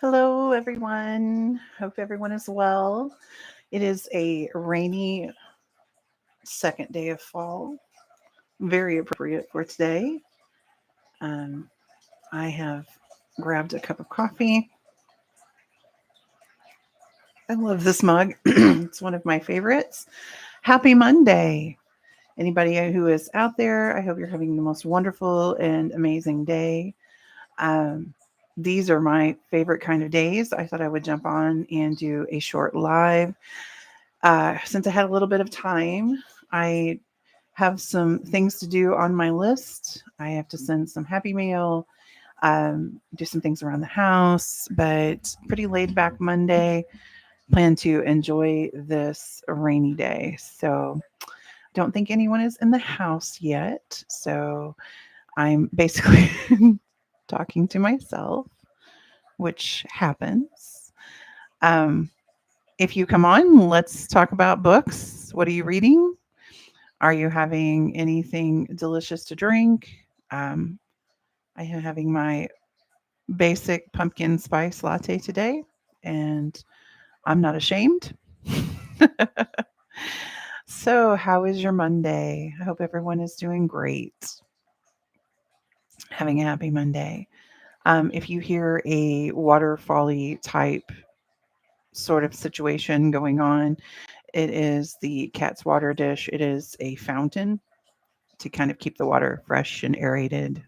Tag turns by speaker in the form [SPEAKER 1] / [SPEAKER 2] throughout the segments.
[SPEAKER 1] Hello, everyone. Hope everyone is well. It is a rainy second day of fall, very appropriate for today. Um, I have grabbed a cup of coffee. I love this mug, it's one of my favorites. Happy Monday. Anybody who is out there, I hope you're having the most wonderful and amazing day. Um, these are my favorite kind of days. I thought I would jump on and do a short live. Since I had a little bit of time, I have some things to do on my list. I have to send some happy mail, do some things around the house, but pretty laid back Monday. Plan to enjoy this rainy day. So, don't think anyone is in the house yet. So, I'm basically talking to myself, which happens. Um, if you come on, let's talk about books. What are you reading? Are you having anything delicious to drink? Um, I am having my basic pumpkin spice latte today, and I'm not ashamed. So, how is your Monday? I hope everyone is doing great. Having a happy Monday. If you hear a waterfally type sort of situation going on, it is the cat's water dish. It is a fountain to kind of keep the water fresh and aerated,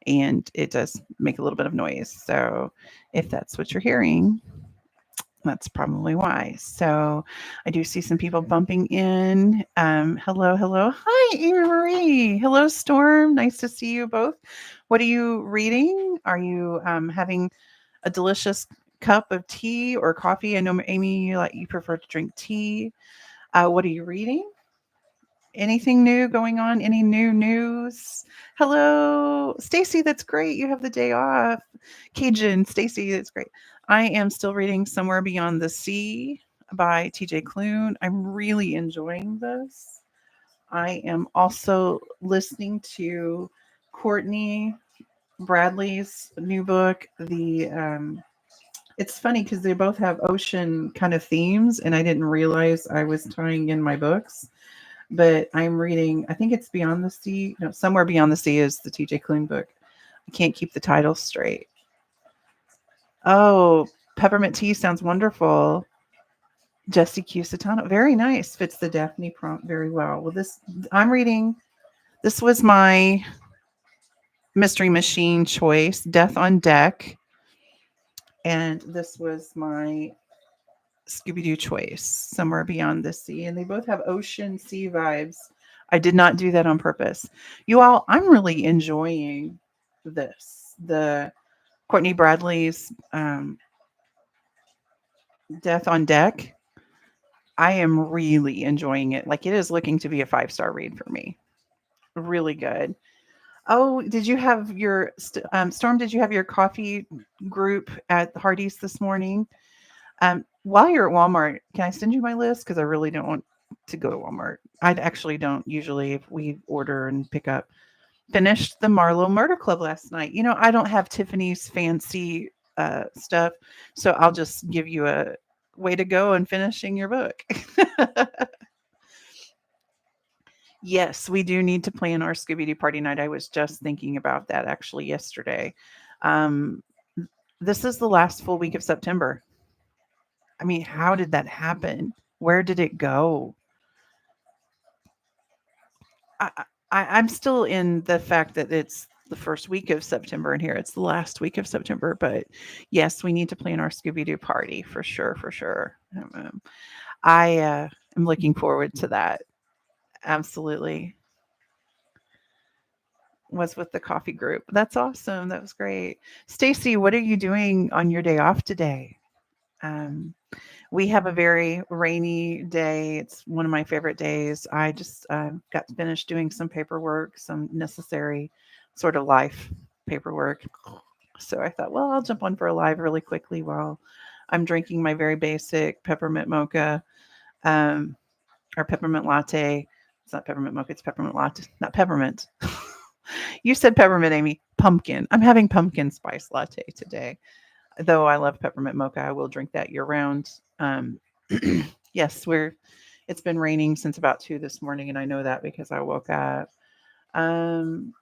[SPEAKER 1] and it does make a little bit of noise. So if that's what you're hearing, that's probably why. So I do see some people bumping in. Hello, hello. Hi, Amy Marie. Hello, Storm. Nice to see you both. What are you reading? Are you having a delicious cup of tea or coffee? I know, Amy, you prefer to drink tea. What are you reading? Anything new going on? Any new news? Hello, Stacy. That's great. You have the day off. Cajun, Stacy. That's great. I am still reading Somewhere Beyond the Sea by TJ Klune. I'm really enjoying this. I am also listening to Courtney Bradley's new book. It's funny because they both have ocean kind of themes, and I didn't realize I was tying in my books, but I'm reading, I think it's Beyond the Sea. No, Somewhere Beyond the Sea is the TJ Klune book. I can't keep the title straight. Oh, peppermint tea sounds wonderful. Jesse Q. Satano. Very nice. Fits the Daphne prompt very well. Well, I'm reading, this was my Mystery Machine choice, Death on Deck. And this was my Scooby Doo choice, Somewhere Beyond the Sea. And they both have ocean sea vibes. I did not do that on purpose. You all, I'm really enjoying this. The Courtney Bradley's Death on Deck. I am really enjoying it. Like, it is looking to be a 5-star read for me. Really good. Oh, did you have your Storm? Did you have your coffee group at Hardee's this morning? While you're at Walmart, can I send you my list? Because I really don't want to go to Walmart. I actually don't usually, if we order and pick up. Finished the Marlowe Murder Club last night. You know, I don't have Tiffany's fancy stuff, so I'll just give you a way to go in finishing your book. Yes, we do need to plan our Scooby Doo party night. I was just thinking about that actually yesterday. Um, this is the last full week of September. I mean, how did that happen? Where did it go? I'm still in the fact that it's the first week of September, and here it's the last week of September. But yes, we need to plan our Scooby Doo party for sure, for sure. I am looking forward to that. Absolutely. Was with the coffee group. That's awesome. That was great. Stacy, what are you doing on your day off today? Um, we have a very rainy day. It's one of my favorite days. I just got finished doing some paperwork, some necessary sort of life paperwork. So I thought, well, I'll jump on for a live really quickly while I'm drinking my very basic peppermint mocha um, or peppermint latte. It's not peppermint mocha, it's peppermint latte, not peppermint. You said peppermint, Amy. Pumpkin. I'm having pumpkin spice latte today. Though I love peppermint mocha, I will drink that year round. Yes, it's been raining since about 2 this morning, and I know that because I woke up. Um,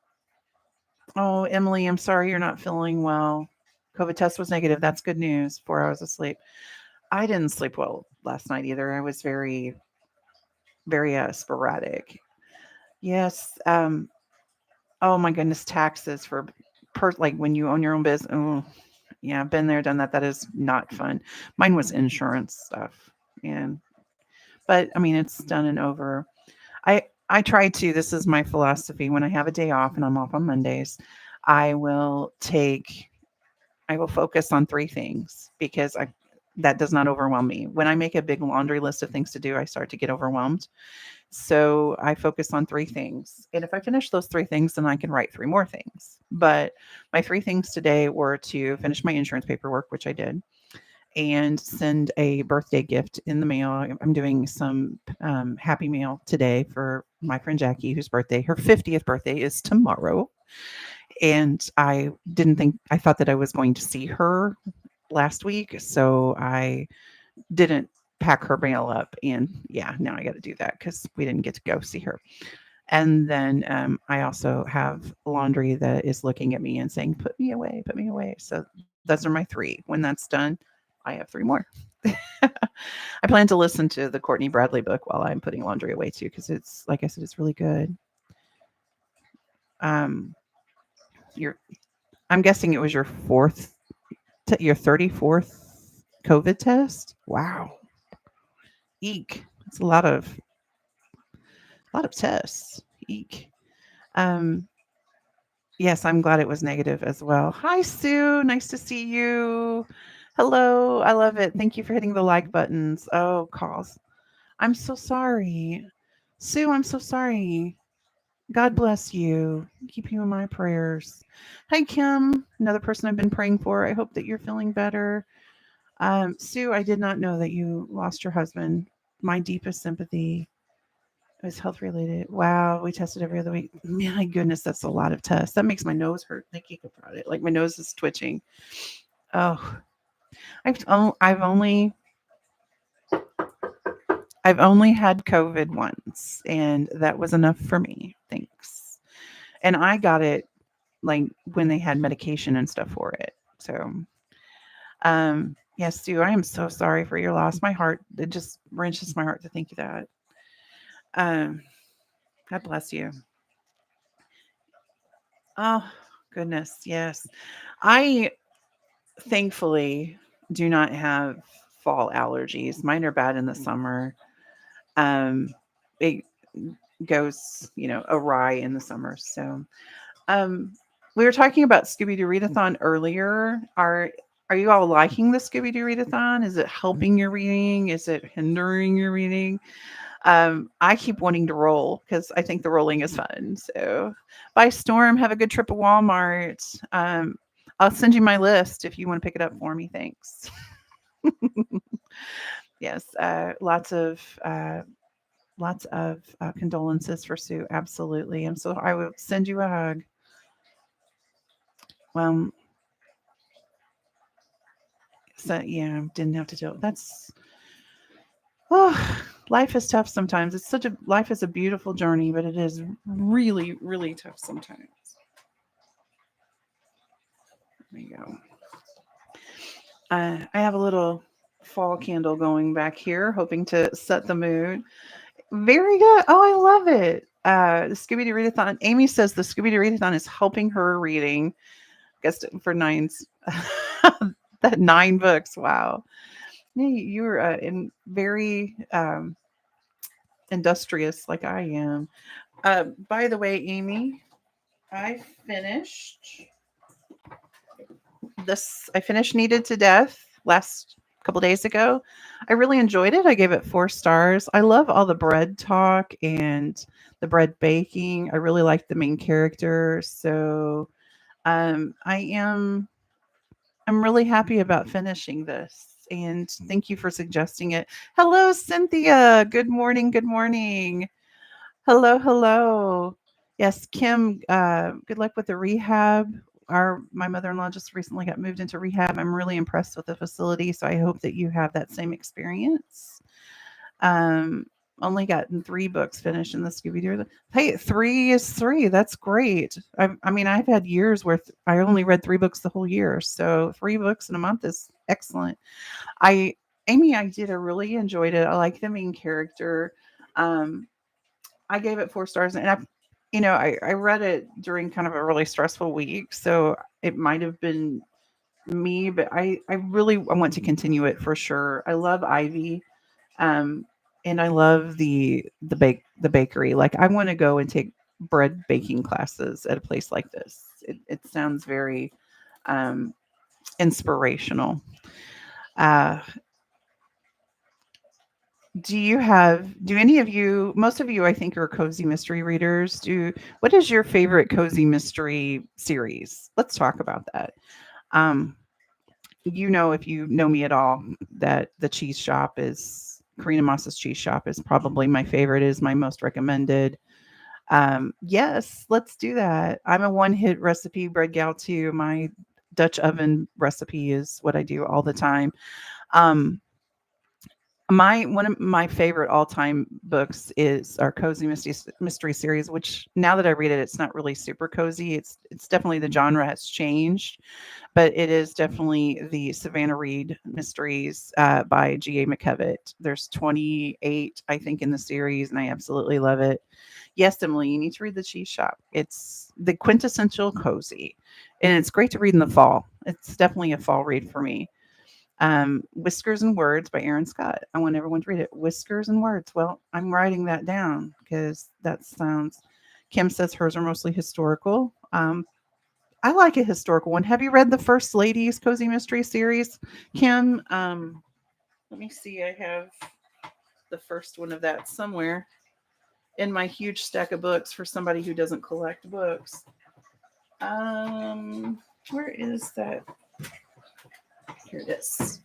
[SPEAKER 1] oh, Emily, I'm sorry you're not feeling well. COVID test was negative. That's good news. 4 hours of sleep. I didn't sleep well last night either. I was very, very sporadic. Yes. Oh my goodness, taxes for like when you own your own business. Oh, yeah, been there, done that. That is not fun. Mine was insurance stuff, and but I mean it's done and over. I try to. This is my philosophy. When I have a day off and I'm off on Mondays, I will take. I will focus on three things because I that does not overwhelm me. When I make a big laundry list of things to do, I start to get overwhelmed. So I focus on three things. And if I finish those three things, then I can write three more things. But my three things today were to finish my insurance paperwork, which I did, and send a birthday gift in the mail. I'm doing some happy mail today for my friend Jackie, whose birthday, her 50th birthday is tomorrow. And I thought that I was going to see her last week. So I didn't pack her mail up. And yeah, now I got to do that because we didn't get to go see her. And then I also have laundry that is looking at me and saying, put me away, put me away. So those are my three. When that's done, I have three more. I plan to listen to the Courtney Bradley book while I'm putting laundry away too, because it's, like I said, it's really good. Um, you're, I'm guessing it was your 34th COVID test. Wow. Eek. It's a lot of tests. Eek. Um, yes, I'm glad it was negative as well. Hi, Sue. Nice to see you. Hello. I love it. Thank you for hitting the like buttons. Oh, calls. I'm so sorry. Sue, I'm so sorry. God bless you. Keep you in my prayers. Hi, Kim. Another person I've been praying for. I hope that you're feeling better. Sue, I did not know that you lost your husband. My deepest sympathy. It was health related. Wow, we tested every other week. My goodness, that's a lot of tests. That makes my nose hurt thinking about it. Like my nose is twitching. Oh, I've only had COVID once, and that was enough for me. Thanks. And I got it like when they had medication and stuff for it. So, yes, Sue, I am so sorry for your loss. My heart, it just wrenches my heart to think of that. Um, God bless you. Oh, goodness. Yes. I thankfully do not have fall allergies. Mine are bad in the summer. Um, it goes, awry in the summer. So, um, we were talking about Scooby Doo Readathon earlier. Are you all liking the Scooby Doo Readathon? Is it helping your reading? Is it hindering your reading? I keep wanting to roll because I think the rolling is fun. So, bye, Storm. Have a good trip to Walmart. I'll send you my list if you want to pick it up for me. Thanks. Yes, lots of condolences for Sue. Absolutely. I will send you a hug. Well, so yeah, didn't have to do it. Oh, life is tough sometimes. Life is a beautiful journey, but it is really, really tough sometimes. There you go. I have a little fall candle going back here, hoping to set the mood. Very good. Oh, I love it. The Scooby Doo Readathon. Amy says the Scooby Doo Readathon is helping her reading. Guessed it for nines. That 9 books. Wow. Yeah, you're in very industrious like I am. By the way, Amy, I finished I finished Needed to Death last couple days ago. I really enjoyed it. I gave it 4 stars. I love all the bread talk and the bread baking. I really like the main character. So um, I am I'm really happy about finishing this. And thank you for suggesting it. Hello, Cynthia. Good morning. Good morning. Hello, hello. Yes, Kim, good luck with the rehab. our my mother-in-law just recently got moved into rehab. I'm really impressed with the facility, so I hope that you have that same experience. Um, Only gotten 3 books finished in the Scooby-Doo. Hey, 3 is 3, that's great. I mean, I've had years where I only read 3 books the whole year, so 3 books in a month is excellent. I Amy, I did. I really enjoyed it. I like the main character. Um, I gave it 4 stars, and I read it during kind of a really stressful week, so it might have been me, but I want to continue it for sure. I love Ivy, um, and I love the bakery. Like, I want to go and take bread baking classes at a place like this. It sounds very um, inspirational. Uh, do any of you, most of you, I think, are cozy mystery readers. What is your favorite cozy mystery series? Let's talk about that. Um, if you know me at all, that the cheese shop is Karina Moss's cheese shop is probably my favorite, is my most recommended. Yes, let's do that. I'm a one hit recipe bread gal too. My Dutch oven recipe is what I do all the time. Um, my One of my favorite all-time books is our cozy mystery series, which now that I read it, it's not really super cozy. It's definitely, the genre has changed, but it is definitely the Savannah Reed mysteries by G.A. McKevitt. There's 28, I think, in the series, and I absolutely love it. Yes, Emily, you need to read The Cheese Shop. It's the quintessential cozy, and it's great to read in the fall. It's definitely a fall read for me. Whiskers and Words by Aaron Scott. I want everyone to read it. Whiskers and Words. Well, I'm writing that down because that sounds. Kim says hers are mostly historical. I like a historical one. Have you read the First Lady's Cozy Mystery series, Kim? Let me see. I have the first one of that somewhere in my huge stack of books for somebody who doesn't collect books. Where is that? Here it is.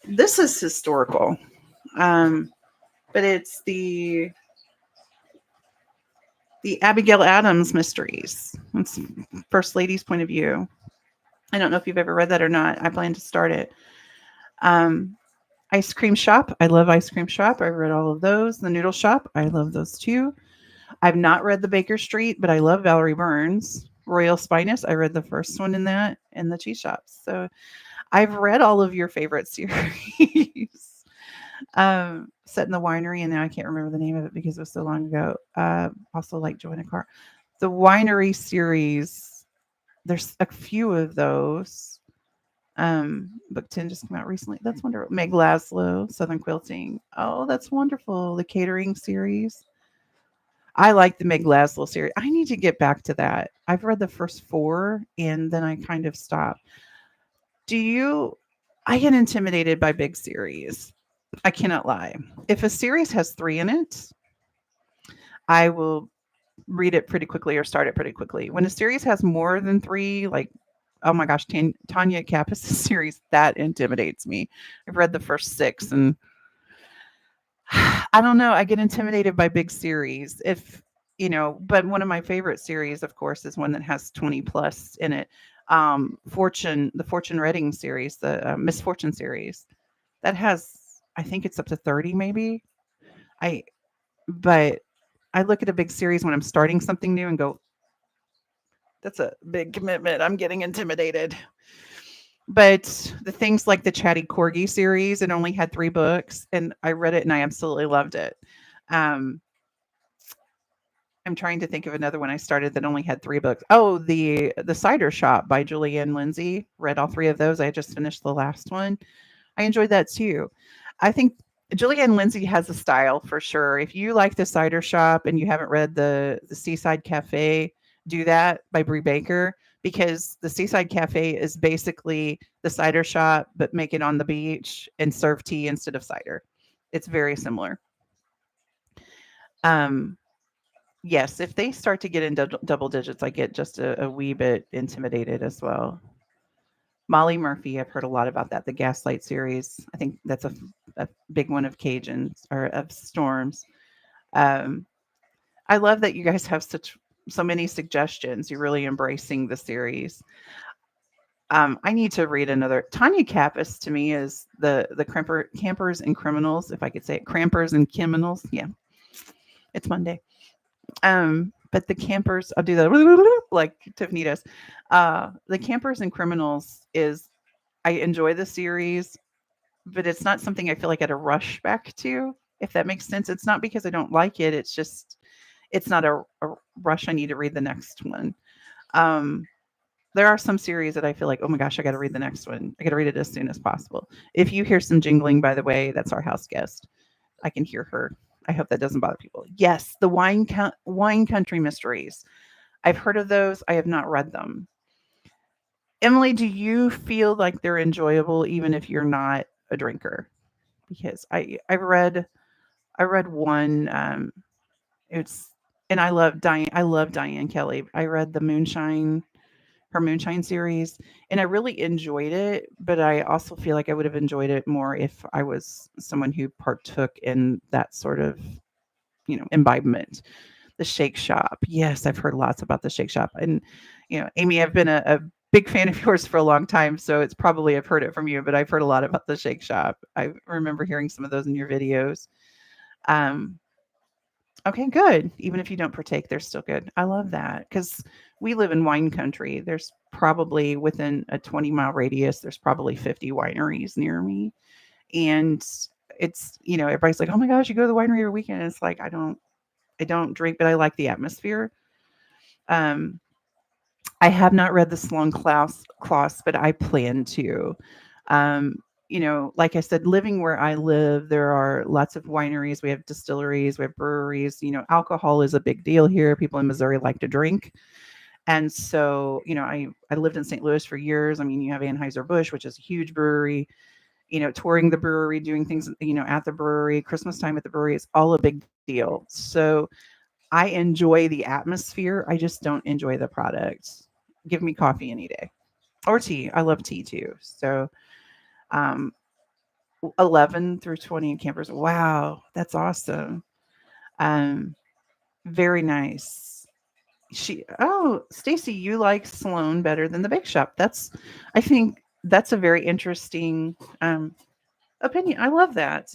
[SPEAKER 1] This is historical, um, but it's the Abigail Adams mysteries. It's First Lady's point of view. I don't know if you've ever read that or not. I plan to start it. Um, Ice Cream Shop. I love Ice Cream Shop. I've read all of those. The Noodle Shop. I love those too. I've not read the Baker Street, but I love Valerie Burns. Royal Spinus. I read the first one in that, and the Cheese Shops. So I've read all of your favorite series. Set in the Winery, and now I can't remember the name of it because it was so long ago. Also like Joanna Carr. The Winery series, there's a few of those. Book 10 just came out recently. That's wonderful. Meg Laszlo, Southern Quilting. Oh, that's wonderful. The Catering series. I like the Meg Laszlo series. I need to get back to that. I've read the first 4 and then I kind of stopped. I get intimidated by big series. I cannot lie. If a series has 3 in it, I will read it pretty quickly or start it pretty quickly. When a series has more than 3, like, oh my gosh, Tanya Kappas' series, that intimidates me. I've read the first 6 and I don't know. I get intimidated by big series. But one of my favorite series, of course, is one that has 20 plus in it. The Fortune Reading series, the Miss Fortune series, that has, I think it's up to 30, maybe. I, but I look at a big series when I'm starting something new and go, that's a big commitment. I'm getting intimidated. But the things like the Chatty Corgi series, it only had 3 books, and I read it and I absolutely loved it. Um, I'm trying to think of another one I started that only had 3 books. Oh, the Cider Shop by Julianne Lindsay. Read all 3 of those. I just finished the last one. I enjoyed that too. I think Julianne Lindsay has a style for sure. If you like the Cider Shop and you haven't read the Seaside Cafe, do that by Brie Baker, because the Seaside Cafe is basically the cider shop, but make it on the beach and serve tea instead of cider. It's very similar. Um, yes, if they start to get in double digits, I get just a wee bit intimidated as well. Molly Murphy, I've heard a lot about that. The Gaslight series, I think that's a big one of Cajuns or of Storms. Um, I love that you guys have such so many suggestions. You're really embracing the series. I need to read another. Tanya Kappas to me is the campers and criminals, if I could say it, crampers and criminals. Yeah, it's Monday. But the campers, I'll do that like Tiffany does. The campers and criminals is I enjoy the series, but it's not something I feel like I had to rush back to. If that makes sense, it's not because I don't like it. It's just it's not a rush. I need to read the next one. Um, there are some series that I feel like, oh my gosh, I got to read the next one. I got to read it as soon as possible. If you hear some jingling, by the way, that's our house guest. I can hear her. I hope that doesn't bother people. Yes, the wine country mysteries. I've heard of those. I have not read them. Emily, do you feel like they're enjoyable even if you're not a drinker? Because I read one. It's and I love Diane. I love Diane Kelly. I read the Moonshine her Moonshine series, and I really enjoyed it, but I also feel like I would have enjoyed it more if I was someone who partook in that sort of, imbibement. The Shake Shop. Yes, I've heard lots about the Shake Shop. And, Amy, I've been a big fan of yours for a long time, so it's probably I've heard it from you, but I've heard a lot about the Shake Shop. I remember hearing some of those in your videos. Um, Okay, good. Even if you don't partake, they're still good. I love that because we live in wine country. There's probably within a 20-mile radius, there's probably 50 wineries near me. And it's, everybody's like, oh my gosh, you go to the winery every weekend. And it's like, I don't drink, but I like the atmosphere. Um, I have not read the Sloan Klaus, but I plan to. Um, like I said, living where I live, there are lots of wineries. We have distilleries, we have breweries. Alcohol is a big deal here. People in Missouri like to drink. And so, I lived in St. Louis for years. I mean, you have Anheuser-Busch, which is a huge brewery, touring the brewery, doing things, at the brewery, Christmas time at the brewery. It's all a big deal. So I enjoy the atmosphere. I just don't enjoy the product. Give me coffee any day or tea. I love tea too. So, um, 11 through 20 campers. Wow, that's awesome. Um, very nice. Stacy, you like Sloan better than the bake shop. I think that's a very interesting opinion. I love that.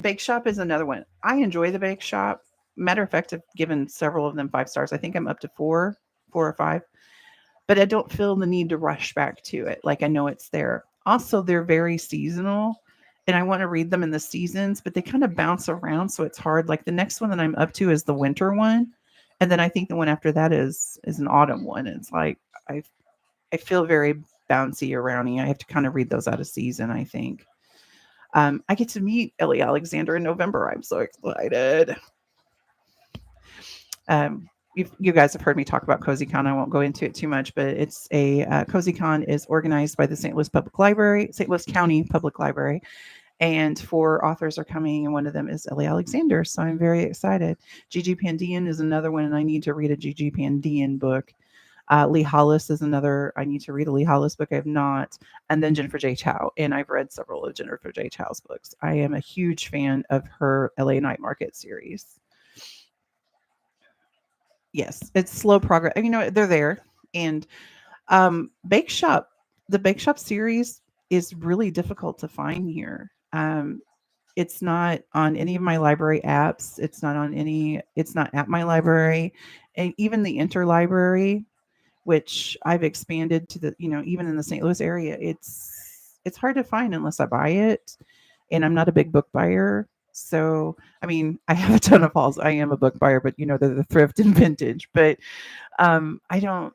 [SPEAKER 1] Bake shop is another one. I enjoy the bake shop. Matter of fact, I've given several of them 5 stars. I think I'm up to four or five, but I don't feel the need to rush back to it. Like I know it's there. Also, they're very seasonal and I want to read them in the seasons, but they kind of bounce around. So it's hard. Like the next one that I'm up to is the winter one. And then I think the one after that is an autumn one. And it's like, I, I feel very bouncy around. I have to kind of read those out of season, I think. I get to meet Ellie Alexander in November. I'm so excited. You guys have heard me talk about CozyCon. I won't go into it too much, but it's CozyCon is organized by the St. Louis County Public Library, and 4 authors are coming, and one of them is Ellie Alexander. So I'm very excited. Gigi Pandian is another one, and I need to read a Gigi Pandian book. Lee Hollis is another. I need to read a Lee Hollis book. I have not. And then Jennifer J. Chow. And I've read several of Jennifer J. Chow's books. I am a huge fan of her LA Night Market series. Yes, it's slow progress. They're there. And Bake Shop, the Bake Shop series is really difficult to find here. It's not on any of my library apps. It's not at my library. And even the interlibrary, which I've expanded to even in the St. Louis area, it's hard to find unless I buy it. And I'm not a big book buyer. So, I mean, I have a ton of hauls. I am a book buyer, but they're the thrift and vintage. But I don't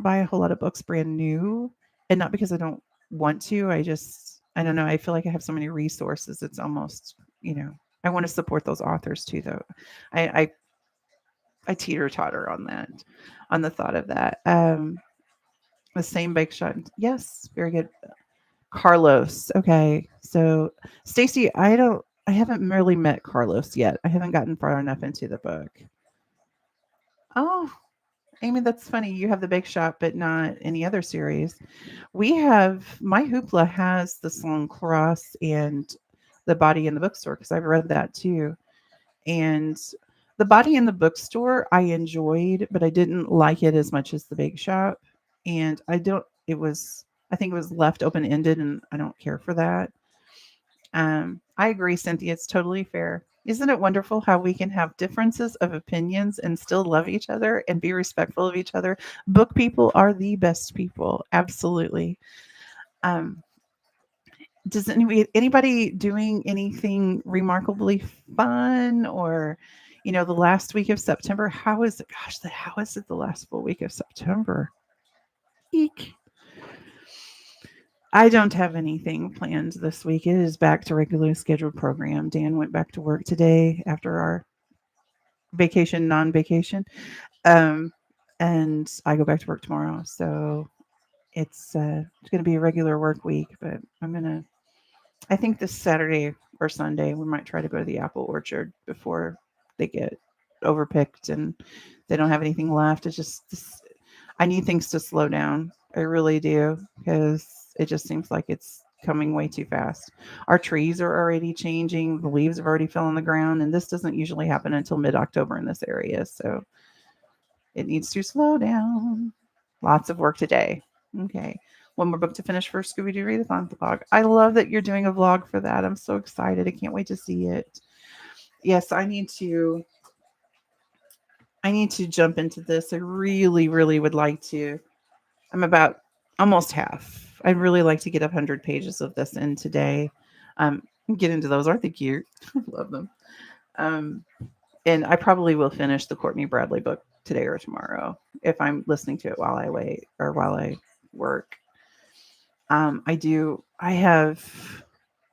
[SPEAKER 1] buy a whole lot of books brand new, and not because I don't want to. I don't know. I feel like I have so many resources. It's almost, I want to support those authors too, though. I I teeter totter on that, on the thought of that. The same bake shop. Yes, very good. Carlos. Okay. So Stacy, I haven't really met Carlos yet. I haven't gotten far enough into the book. Oh, Amy, that's funny. You have the bake shop, but not any other series. My Hoopla has the Sloan Cross and the Body in the Bookstore because I've read that too. And The Body in the Bookstore I enjoyed, but I didn't like it as much as the Bake Shop. And I don't. It was. I think it was left open ended, and I don't care for that. I agree, Cynthia. It's totally fair. Isn't it wonderful how we can have differences of opinions and still love each other and be respectful of each other? Book people are the best people. Absolutely. Um, does anybody doing anything remarkably fun or, the last week of September? How is it? Gosh, how is it the last full week of September? Eek. I don't have anything planned this week. It is back to regularly scheduled program. Dan went back to work today after our vacation, non-vacation, um, and I go back to work tomorrow. So it's going to be a regular work week. But I think this Saturday or Sunday we might try to go to the apple orchard before they get overpicked and they don't have anything left. It's just I need things to slow down. I really do because it just seems like it's coming way too fast. Our trees are already changing. The leaves have already fell on the ground, and this doesn't usually happen until mid-October in this area. So it needs to slow down. Lots of work today. Okay. One more book to finish for Scooby Doo Readathon vlog. I love that you're doing a vlog for that. I'm so excited. I can't wait to see it. Yes, I need to jump into this. I really, really would like to. I'm about almost half. I'd really like to get 100 pages of this in today. Um, get into those. Aren't they cute? I love them. Um, and I probably will finish the Courtney Bradley book today or tomorrow if I'm listening to it while I wait or while I work. I have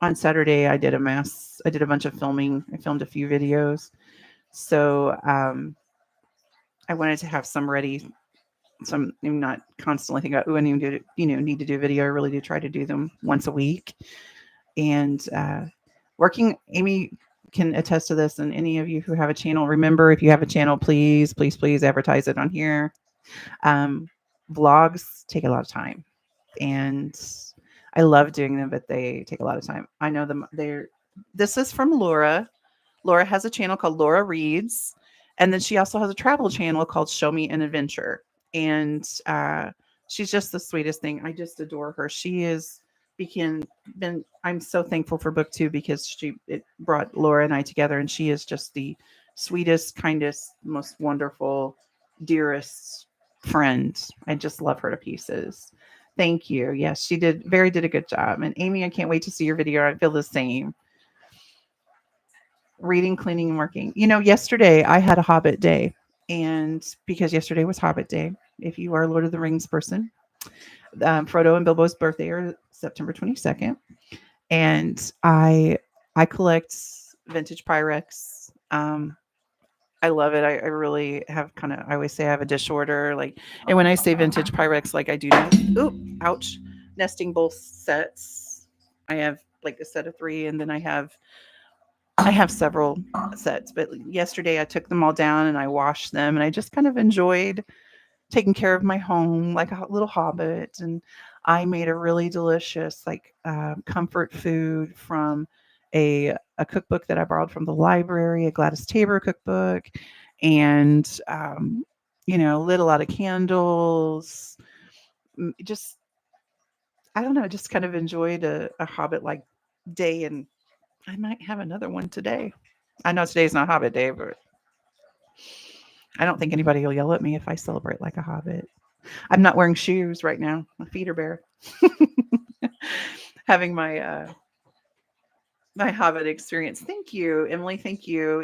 [SPEAKER 1] on Saturday, I did a bunch of filming. I filmed a few videos. So I wanted to have some ready. So I'm not constantly thinking about, oh, I need to do a video. I really do try to do them once a week. And Amy can attest to this. And any of you who have a channel, remember, if you have a channel, please, please, please advertise it on here. Vlogs take a lot of time. And I love doing them, but they take a lot of time. I know them. This is from Laura. Laura has a channel called Laura Reads. And then she also has a travel channel called Show Me an Adventure. And she's just the sweetest thing. I just adore her. She is I'm so thankful for book 2 because it brought Laura and I together, and she is just the sweetest, kindest, most wonderful, dearest friend. I just love her to pieces. Thank you. Yes, she did a good job. And Amy, I can't wait to see your video. I feel the same. Reading, cleaning, and working. Yesterday I had a Hobbit day, and because yesterday was Hobbit Day, if you are a Lord of the Rings person, Frodo and Bilbo's birthday are September 22nd, and I collect vintage Pyrex. I love it. I really have I always say I have a dish order, like, and when I say vintage Pyrex, like I do, ouch, nesting bowl sets. I have like a set of 3, and then I have several sets, but yesterday I took them all down and I washed them, and I just kind of enjoyed taking care of my home like a little hobbit. And I made a really delicious comfort food from a cookbook that I borrowed from the library, a Gladys Tabor cookbook, and lit a lot of candles. Just I don't know, just kind of enjoyed a hobbit like day, and I might have another one today. I know today's not Hobbit Day, but I don't think anybody will yell at me if I celebrate like a hobbit. I'm not wearing shoes right now. My feet are bare. Having my hobbit experience. Thank you, Emily. Thank you.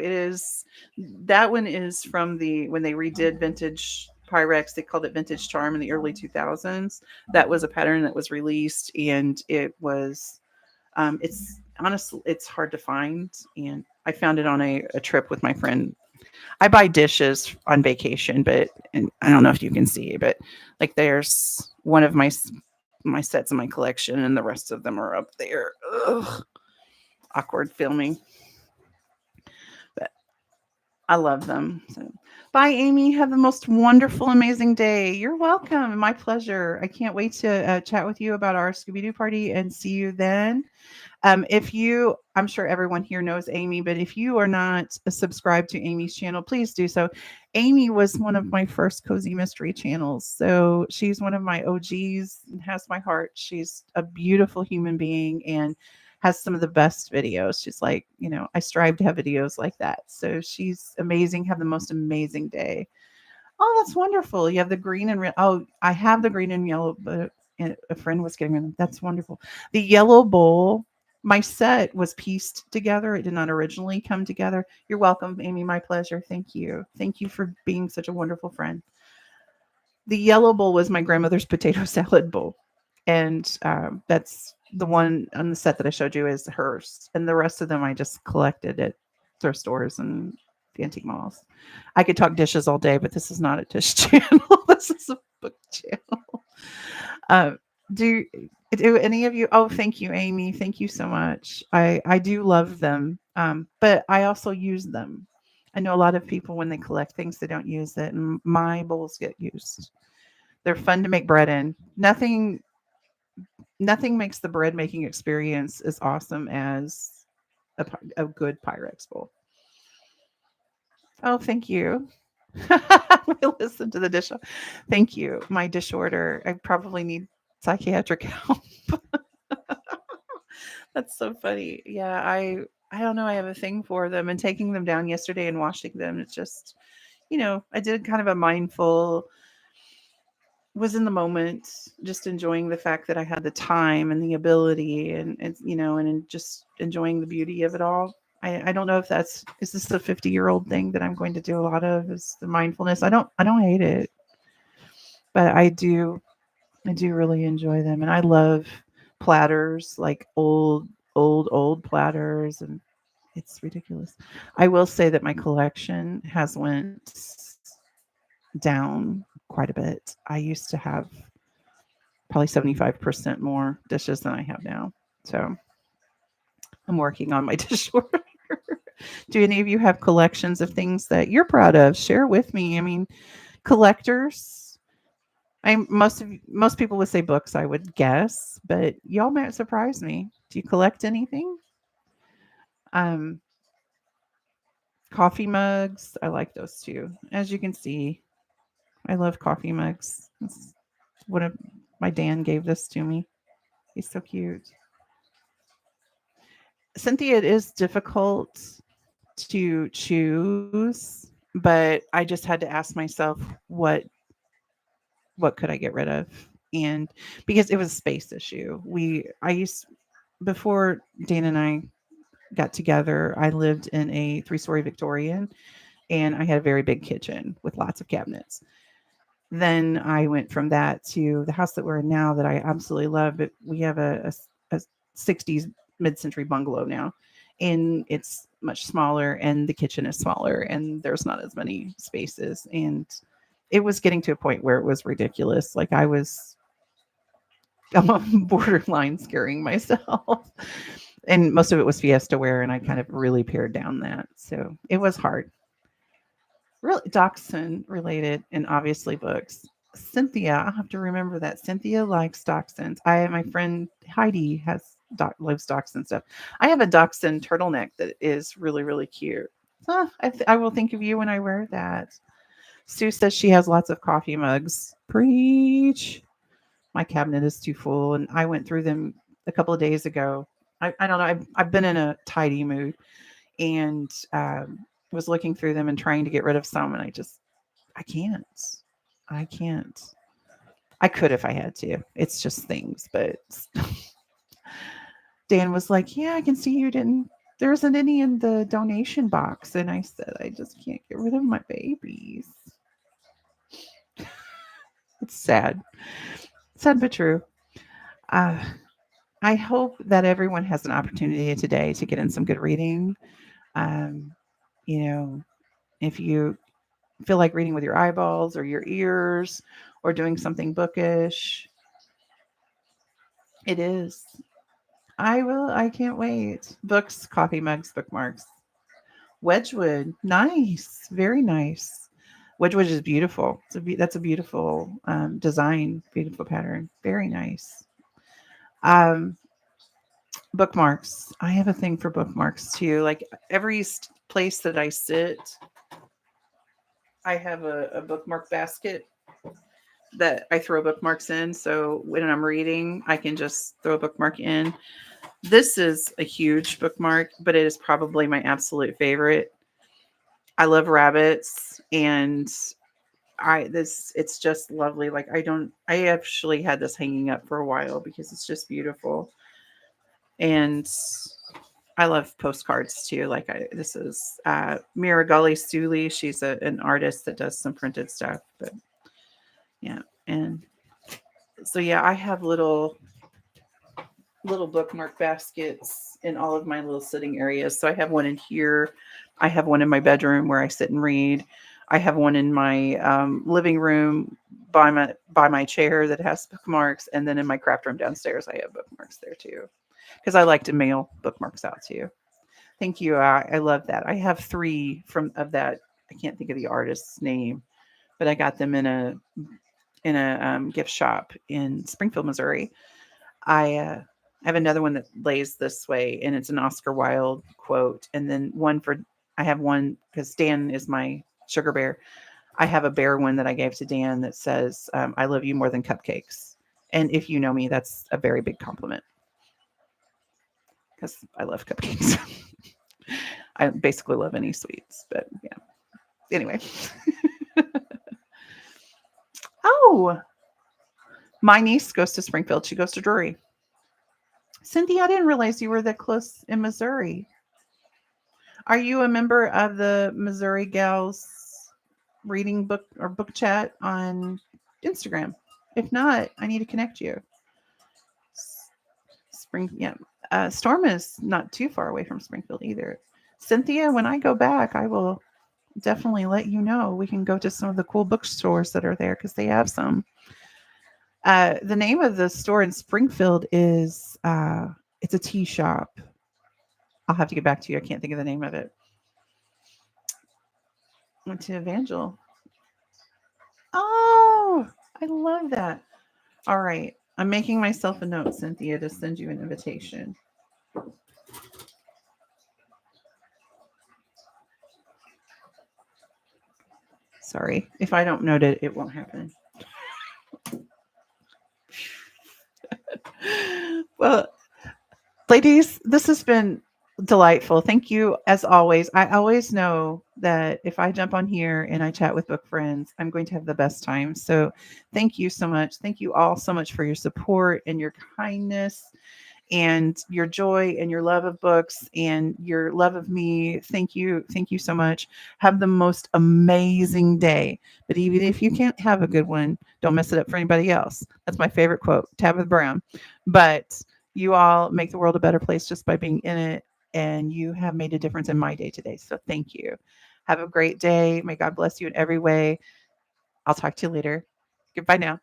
[SPEAKER 1] That one is from when they redid vintage Pyrex. They called it Vintage Charm in the early 2000s. That was a pattern that was released, and it was it's honestly, it's hard to find, and I found it on a trip with my friend. I buy dishes on vacation, and I don't know if you can see, but like there's one of my sets in my collection, and the rest of them are up there. Ugh, awkward filming, but I love them. So, bye, Amy. Have the most wonderful, amazing day. You're welcome. My pleasure. I can't wait to chat with you about our Scooby Doo party and see you then. If you, I'm sure everyone here knows Amy, but if you are not subscribed to Amy's channel, please do so. Amy was one of my first cozy mystery channels, so she's one of my OGs and has my heart. She's a beautiful human being and has some of the best videos. She's like, I strive to have videos like that. So she's amazing. Have the most amazing day. Oh, that's wonderful. You have the green and red. Oh, I have the green and yellow, but a friend was getting them. That's wonderful. The yellow bowl, my set was pieced together. It did not originally come together. You're welcome, Amy. My pleasure. Thank you. Thank you for being such a wonderful friend. The yellow bowl was my grandmother's potato salad bowl. And that's the one on the set that I showed you is hers. And the rest of them I just collected at thrift stores and antique malls. I could talk dishes all day, but this is not a dish channel. This is a book channel. Uh, do do any of you? Oh, thank you, Amy. Thank you so much. I do love them, but I also use them. I know a lot of people when they collect things they don't use it, and my bowls get used. They're fun to make bread in. Nothing makes the bread making experience as awesome as a good Pyrex bowl. Oh, thank you. I listen to the dish. Thank you. My dish order. I probably need psychiatric help. That's so funny. Yeah, I don't know. I have a thing for them and taking them down yesterday and washing them. It's just, I did kind of a mindful was in the moment, just enjoying the fact that I had the time and the ability and just enjoying the beauty of it all. I don't know if is this a 50-year-old thing that I'm going to do a lot of is the mindfulness. I don't hate it, but I do really enjoy them. And I love platters, like old platters, and it's ridiculous. I will say that my collection has went down quite a bit. I used to have probably 75% more dishes than I have now. So I'm working on my dish order. Do any of you have collections of things that you're proud of? Share with me. I mean, collectors. Most people would say books, I would guess, but y'all might surprise me. Do you collect anything? Um, Coffee mugs. I like those too. As you can see, I love coffee mugs. It's what my Dan gave this to me. He's so cute. Cynthia, it is difficult to choose, but I just had to ask myself what could I get rid of? And because it was a space issue. I used before Dan and I got together, I lived in a 3-story Victorian and I had a very big kitchen with lots of cabinets. Then I went from that to the house that we're in now that I absolutely love. But we have a 60s mid-century bungalow now, and it's much smaller, and the kitchen is smaller, and there's not as many spaces. And it was getting to a point where it was ridiculous. Like I'm borderline scaring myself. And most of it was Fiesta ware, and I kind of really pared down that. So it was hard. Really, dachshund related, and obviously books. Cynthia, I'll have to remember that. Cynthia likes dachshunds. My friend Heidi loves dachshund stuff. I have a dachshund turtleneck that is really, really cute. I will think of you when I wear that. Sue says she has lots of coffee mugs. Preach. My cabinet is too full, and I went through them a couple of days ago. I don't know. I've been in a tidy mood, and was looking through them and trying to get rid of some, and I can't. I can't. I could if I had to. It's just things, but Dan was like, "Yeah, I can see you didn't. There isn't any in the donation box," and I said, "I just can't get rid of my babies." It's sad but true. Uh, I hope that everyone has an opportunity today to get in some good reading. Um, you know, if you feel like reading with your eyeballs or your ears or doing something bookish, it is. I will. I can't wait. Books, coffee mugs, bookmarks. Wedgwood, nice, very nice. Wedgwood is beautiful. That's a beautiful design, beautiful pattern. Very nice. Um, Bookmarks. I have a thing for bookmarks too. Like every place that I sit, I have a bookmark basket that I throw bookmarks in. So when I'm reading, I can just throw a bookmark in. This is a huge bookmark, but it is probably my absolute favorite. I love rabbits and I this it's just lovely. Like I actually had this hanging up for a while because it's just beautiful. And I love postcards too. This is Miragully Stooley. She's an artist that does some printed stuff. But yeah, and so yeah, I have little bookmark baskets in all of my little sitting areas. So I have one in here. I have one in my bedroom where I sit and read. I have one in my living room by my chair that has bookmarks, and then in my craft room downstairs, I have bookmarks there too, because I like to mail bookmarks out to you. Thank you. I love that. I have three from of that. I can't think of the artist's name, but I got them in a gift shop in Springfield, Missouri. I have another one that lays this way, and it's an Oscar Wilde quote, and then one for I have one because Dan is my sugar bear. I have a bear one that I gave to Dan that says, "I love you more than cupcakes." And if you know me, that's a very big compliment because I love cupcakes. I basically love any sweets, but yeah. Anyway, oh, my niece goes to Springfield. She goes to Drury. Cynthia, I didn't realize you were that close in Missouri. Are you a member of the Missouri Gals reading book or book chat on Instagram? If not, I need to connect you. Yeah. Storm is not too far away from Springfield either. Cynthia, when I go back, I will definitely let you know. We can go to some of the cool bookstores that are there because they have some. The name of the store in Springfield is it's a tea shop. I'll have to get back to you. I can't think of the name of it. Went to Evangel. Oh, I love that. All right. I'm making myself a note, Cynthia, to send you an invitation. Sorry. If I don't note it, it won't happen. Well, ladies, this has been delightful. Thank you as always. I always know that if I jump on here and I chat with book friends, I'm going to have the best time. So thank you so much. Thank you all so much for your support and your kindness and your joy and your love of books and your love of me. Thank you. Thank you so much. Have the most amazing day. But even if you can't have a good one, don't mess it up for anybody else. That's my favorite quote, Tabitha Brown. But you all make the world a better place just by being in it. And you have made a difference in my day today. So thank you. Have a great day. May God bless you in every way. I'll talk to you later. Goodbye now.